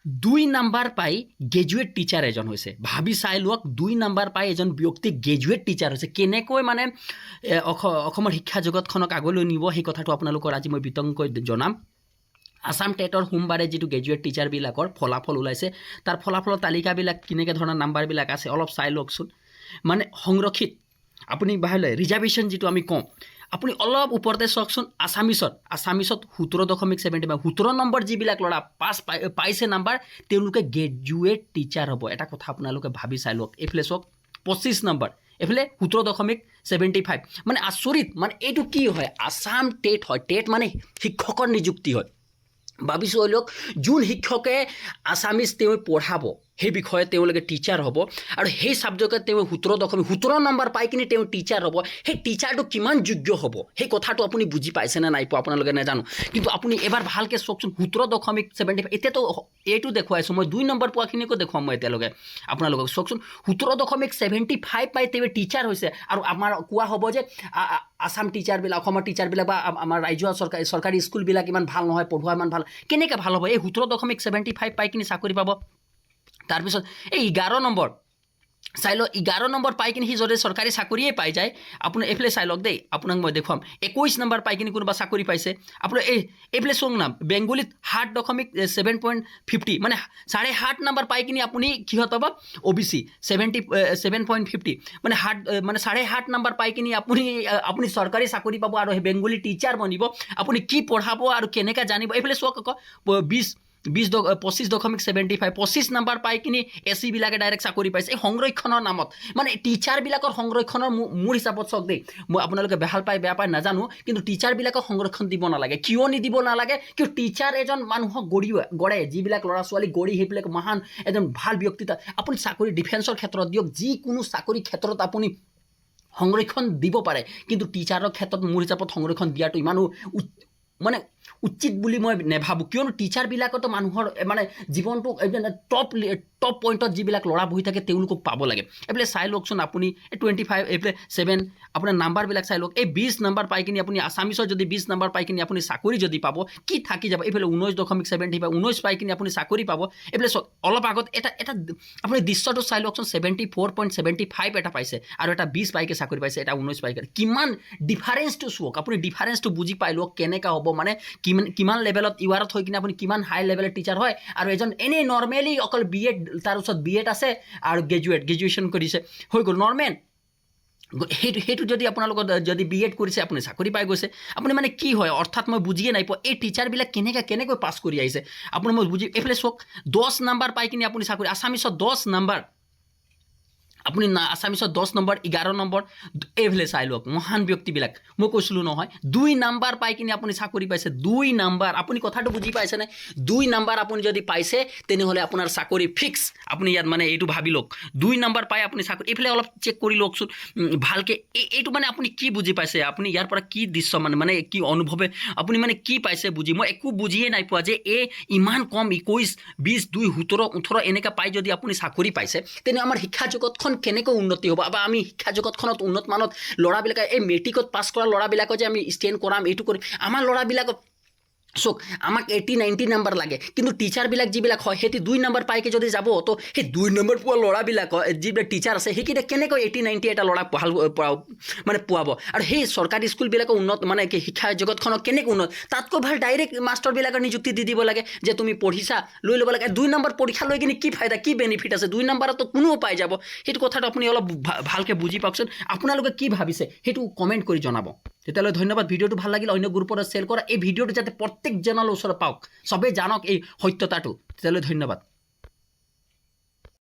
2 number পাই graduate teacher এজন হৈছে। ভাবি চাই লওক 2 নাম্বাৰ পাই এজন ব্যক্তি গ্ৰেজুৱেট টিচাৰ হৈছে। কেনেকৈ মানে অসমৰ শিক্ষা জগতখনক আগলৈ নিব সেই কথাটো আপোনালোকৰ আজি মই বিতংকৈ জনাম। আসাম টেটৰ সোমবাৰে যিটো গ্ৰেজুৱেট টিচাৰবিলাকৰ ফলাফল ওলাইছে তাৰ ফলাফলৰ তালিকাবিলাক কেনেকৈ ধৰণৰ নাম্বাৰবিলাক আছে অলপ চাই লওকচোন। মানে সংৰক্ষিত আপুনি বাহিৰলৈ ৰিজাৰ্ভেশ্যন যিটো আমি কওঁ আপুনি অলপ ওপৰতে চাওকচোন। আছামিছত 17.75 17 নম্বৰ যিবিলাক ল'ৰা পাইছে নাম্বাৰ তেওঁলোকে গ্ৰেজুৱেট টিচাৰ হ'ব। এটা কথা আপোনালোকে ভাবি চাই লওক। এইফালে চাওক 25 নম্বৰ, এইফালে 17.75 মানে আচৰিত। মানে এইটো কি হয়? আছাম টেট হয়। টেট মানে শিক্ষকৰ নিযুক্তি হয়। ভাবিছোঁ লওক যোন শিক্ষকে আছামিজ তেওঁ পঢ়াব সেই বিষয়ে তেওঁলোকে টিচাৰ হ'ব আৰু সেই ছাবজেক্টত তেওঁ 17 নম্বৰ পাই কিনে তেওঁ টিচাৰ হ'ব। সেই টিচাৰটো কিমান যোগ্য হ'ব সেই কথাটো আপুনি বুজি পাইছেনে নাই পোৱা আপোনালোকে নাজানো, কিন্তু আপুনি এবাৰ ভালকৈ চাওকচোন। 17.75 এতিয়াতো এইটো দেখুৱাইছোঁ মই 2 নম্বৰ পোৱাখিনিকো দেখুৱাম মই এতিয়ালৈকে আপোনালোকক। চাওকচোন 17.75 পাই তেওঁ টিচাৰ হৈছে। আৰু আমাৰ কোৱা হ'ব যে আছাম টিচাৰবিলাক অসমৰ টিচাৰবিলাক বা আমাৰ ৰাজ্যৰ চৰকাৰী স্কুলবিলাক ইমান ভাল নহয়, পঢ়োৱা ইমান ভাল। কেনেকৈ ভাল হ'ব? এই 17.75 পাই কিনে চাকৰি পাব। তাৰপিছত এই 11 নম্বৰ চাই লওক। 11 নম্বৰ পাই কিনে সি যদি চৰকাৰী চাকৰিয়ে পাই যায় আপুনি এইফালে চাই লওক দেই, আপোনাক মই দেখুৱাম। 21 নম্বৰ পাই কিনে কোনোবা চাকৰি পাইছে আপোনাৰ এইফালে চাওক না। বেংগলীত 7.7.50 মানে 7.5 নম্বৰ পাই কিনে আপুনি কিহত পাব? OBC 7.50 মানে 7.5 নম্বৰ পাই কিনে আপুনি চৰকাৰী চাকৰি পাব আৰু সেই বেংগলী টিচাৰ বনিব। আপুনি কি পঢ়াব আৰু কেনেকৈ জানিব? এইফালে চাওক আকৌ 25.75 25 নম্বৰ পাই কিনি SC বিলাকে ডাইৰেক্ট চাকৰি পাইছে এই সংৰক্ষণৰ নামত। মানে টিচাৰবিলাকৰ সংৰক্ষণৰ মোৰ হিচাপত চাওক দেই, মই আপোনালোকে বেয়া পাই নাজানো, কিন্তু টিচাৰবিলাকক সংৰক্ষণ দিব নালাগে। কিয় নিদিব নালাগে? কিয় টিচাৰ এজন মানুহক গঢ়ে, যিবিলাক ল'ৰা ছোৱালী গঢ়ি সেইবিলাক মহান এজন ভাল ব্যক্তিত্ব। আপুনি চাকৰি ডিফেন্সৰ ক্ষেত্ৰত দিয়ক, যিকোনো চাকৰি ক্ষেত্ৰত আপুনি সংৰক্ষণ দিব পাৰে, কিন্তু টিচাৰৰ ক্ষেত্ৰত মোৰ হিচাপত সংৰক্ষণ দিয়াটো ইমানো মানে উচিত বুলি মই নেভাবোঁ। কিয়নো টিচাৰবিলাকতো মানুহৰ মানে জীৱনটো টপ পইণ্টত যিবিলাক ল'ৰা বহি থাকে তেওঁলোকক পাব লাগে। এইফালে চাই লওকচোন আপুনি 25 এইফালে 7 আপোনাৰ নাম্বাৰবিলাক চাই লওক। এই 20 নম্বৰ পাই কিনে আপুনি আছামিছত যদি 20 নম্বৰ পাই কিনে আপুনি চাকৰি যদি পাব কি থাকি যাব? এইফালে 19.75 19 পাই কিনে আপুনি চাকৰি পাব। এইফালে চাওক অলপ আগত এটা আপুনি দৃশ্যটো চাই লওকচোন। 74.75 এটা পাইছে আৰু এটা 20 পাইকে চাকৰি পাইছে, এটা 19 পাইকে। কিমান ডিফাৰেঞ্চটো চাওক আপুনি, ডিফাৰেঞ্চটো বুজি পাই লওক কেনেকুৱা হ'ব। মানে কিমান লেভেলত ইউআৰত হৈ কিনে আপুনি কিমান হাই লেভেলৰ টিচাৰ হয় আৰু এজন এনেই নৰ্মেলি অকল BEd তাৰ ওচৰত BEd আছে আৰু গ্ৰেজুৱেশ্যন কৰিছে হৈ গ'ল নৰ্মেল। সেইটো যদি আপোনালোকৰ যদি BEd কৰিছে আপুনি চাকৰি পাই গৈছে। আপুনি মানে কি হয় অৰ্থাৎ মই বুজিয়ে নাই পোৱা এই টিচাৰবিলাক কেনেকৈ পাছ কৰি আহিছে আপুনি মই বুজি। এইফালে চাওক 10 নম্বৰ পাই কিনে আপুনি চাকৰি আছামিছত 10 নম্বৰ আপুনি আছামিছত 10 নম্বৰ 11 নম্বৰ এইফালে চাই লওক মহান ব্যক্তিবিলাক। মই কৈছিলোঁ নহয় 2 নম্বৰ পাই কিনে আপুনি চাকৰি পাইছে। 2 নম্বৰ আপুনি কথাটো বুজি পাইছেনে? 2 নম্বৰ আপুনি যদি পাইছে তেনেহ'লে আপোনাৰ চাকৰি ফিক্স। আপুনি ইয়াত মানে এইটো ভাবি লওক 2 নম্বৰ পাই আপুনি চাকৰি। এইফালে অলপ চেক কৰি লওকচোন ভালকৈ। এইটো মানে আপুনি কি বুজি পাইছে? আপুনি ইয়াৰ পৰা কি দৃশ্য মানে কি অনুভৱে আপুনি মানে কি পাইছে বুজি? মই একো বুজিয়ে নাই পোৱা যে ইমান কম 21 20 2 17 18 এনেকৈ পাই যদি আপুনি চাকৰি পাইছে তেনে আমাৰ শিক্ষা জগতখন কেনেকৈ উন্নতি হ'ব? বা আমি শিক্ষা জগতখনত উন্নত মানত ল'ৰাবিলাকে এই মেট্ৰিকত পাছ কৰা ল'ৰাবিলাকক যে আমি ষ্টেণ্ড কৰাম এইটো কৰিম। আমাৰ ল'ৰাবিলাকক চাওক আমাক 80 90 নম্বৰ লাগে, কিন্তু টিচাৰবিলাক যিবিলাক হয় সিহঁতি 2 নম্বৰ পাইকে যদি যাব তো সেই 2 নম্বৰ পোৱা ল'ৰাবিলাকৰ যিবিলাক টিচাৰ আছে সেইকেইটা কেনেকৈ 80 90 এটা ল'ৰাক মানে পোৱাব? আৰু সেই চৰকাৰী স্কুলবিলাকৰ উন্নত মানে কি শিক্ষা জগতখনক কেনেকৈ উন্নত? তাতকৈ ভাল ডাইৰেক্ট মাষ্টৰবিলাকৰ নিযুক্তি দি দিব লাগে যে তুমি পঢ়িছা লৈ ল'ব লাগে। 2 নম্বৰ পৰীক্ষা লৈ কিনে কি ফাইদা কি বেনিফিট আছে? 2 নম্বৰতো কোনেও পাই যাব। সেইটো কথাটো আপুনি অলপ ভালকৈ বুজি পাওকচোন। আপোনালোকে কি ভাবিছে সেইটো কমেণ্ট কৰি জনাব। তেতিয়াহ'লে ধন্যবাদ। ভিডিঅ'টো ভাল লাগিলে অন্য গ্ৰুপত শ্বেয়াৰ কৰা। এই ভিডিঅ'টো যাতে প্ৰত্যেকজনৰ ওচৰত পাওক, চবেই জানক এই সত্যতাটো। তেতিয়াহ'লে ধন্যবাদ।